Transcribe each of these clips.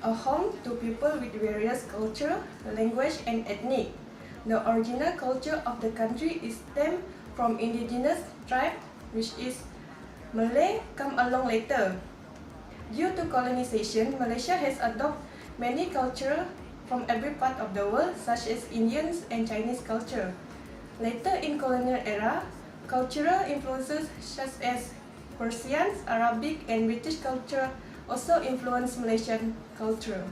a home to people with various culture, language, and ethnic. The original culture of the country is stemmed from indigenous tribe, which is Malay, come along later. Due to colonization, Malaysia has adopted many cultures from every part of the world, such as Indians and Chinese culture. Later in colonial era, cultural influences such as Persian, Arabic, and British culture also influenced Malaysian culture.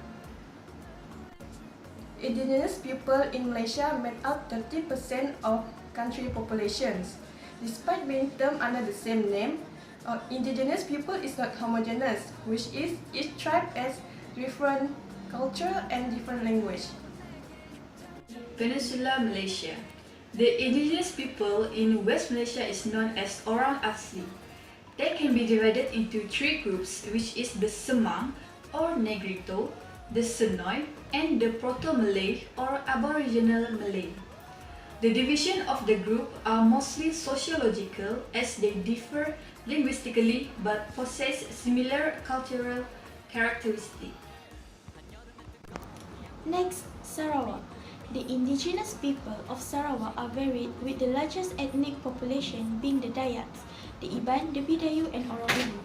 Indigenous people in Malaysia made up 30% of country populations. Despite being termed under the same name, indigenous people is not homogeneous, which is each tribe has different culture and different language. Peninsular Malaysia. The indigenous people in West Malaysia is known as Orang Asli. They can be divided into three groups, which is the Semang or Negrito, the Senoi, and the Proto-Malay or Aboriginal Malay. The division of the group are mostly sociological as they differ linguistically but possess similar cultural characteristics. Next, Sarawak. The indigenous people of Sarawak are varied, with the largest ethnic population being the Dayaks, the Iban, the Bidayu, and Orang Ulu.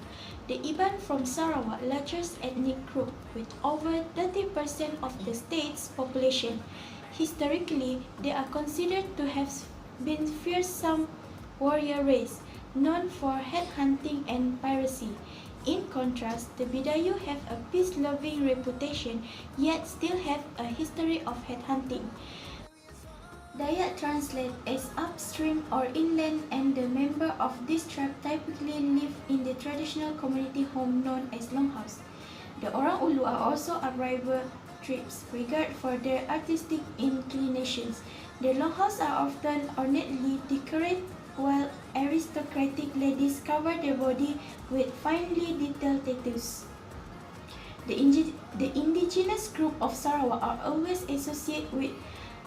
The Iban from Sarawak, largest ethnic group with over 30% of the state's population. Historically, they are considered to have been fearsome warrior race, known for headhunting and piracy. In contrast, the Bidayu have a peace-loving reputation, yet still have a history of headhunting. Dayak translates as upstream or inland, and the members of this tribe typically live in the traditional community home known as longhouse. The Orang Ulu are also a rival tribes, regarded for their artistic inclinations. Their longhouse are often ornately decorated, while aristocratic ladies cover their body with finely detailed tattoos. The indigenous group of Sarawak are always associated with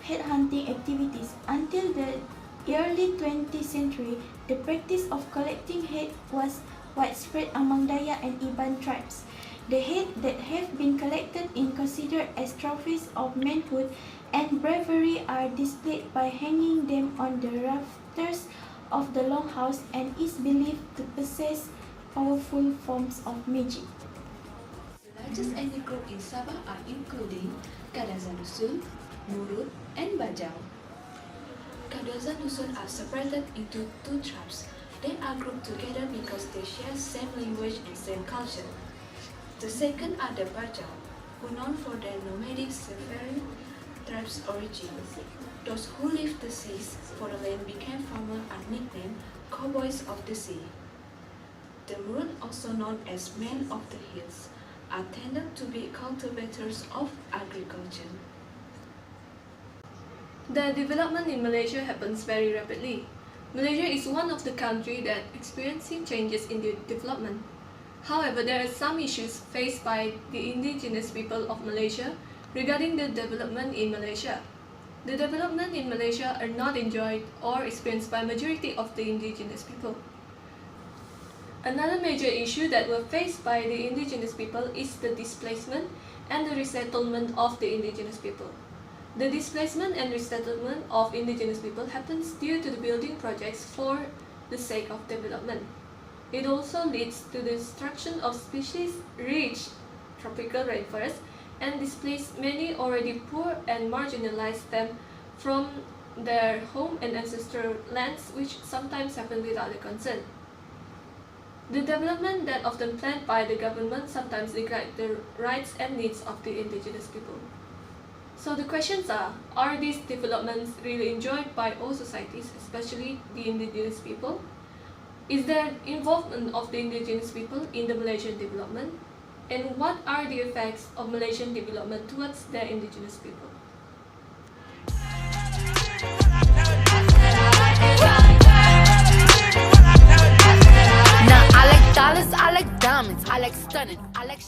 headhunting activities. Until the early 20th century, the practice of collecting head was widespread among Dayak and Iban tribes. The head that have been collected is considered as trophies of manhood and bravery are displayed by hanging them on the rafters of the longhouse and is believed to possess powerful forms of magic. The largest ethnic group in Sabah are including Kadazan Dusun, Murut, and Bajau. Kadazan Dusun are separated into two tribes. They are grouped together because they share same language and same culture. The second are the Bajau, who are known for their nomadic seafaring tribes origin. Those who leave the seas for the land became farmers are nicknamed cowboys of the sea. The Murut, also known as men of the hills, are tended to be cultivators of agriculture. The development in Malaysia happens very rapidly. Malaysia is one of the countries that experiencing changes in the development. However, there are some issues faced by the indigenous people of Malaysia regarding the development in Malaysia. The development in Malaysia are not enjoyed or experienced by majority of the indigenous people. Another major issue that were faced by the indigenous people is the displacement and the resettlement of the indigenous people. The displacement and resettlement of indigenous people happens due to the building projects for the sake of development. It also leads to the destruction of species-rich tropical rainforests and displaces many already poor and marginalized them from their home and ancestral lands, which sometimes happen without a consent. The development that often planned by the government sometimes neglect the rights and needs of the indigenous people. So the questions are these developments really enjoyed by all societies, especially the indigenous people? Is there involvement of the indigenous people in the Malaysian development? And what are the effects of Malaysian development towards their indigenous people? Nah, I like dollars, I like diamonds, I like stunning, I like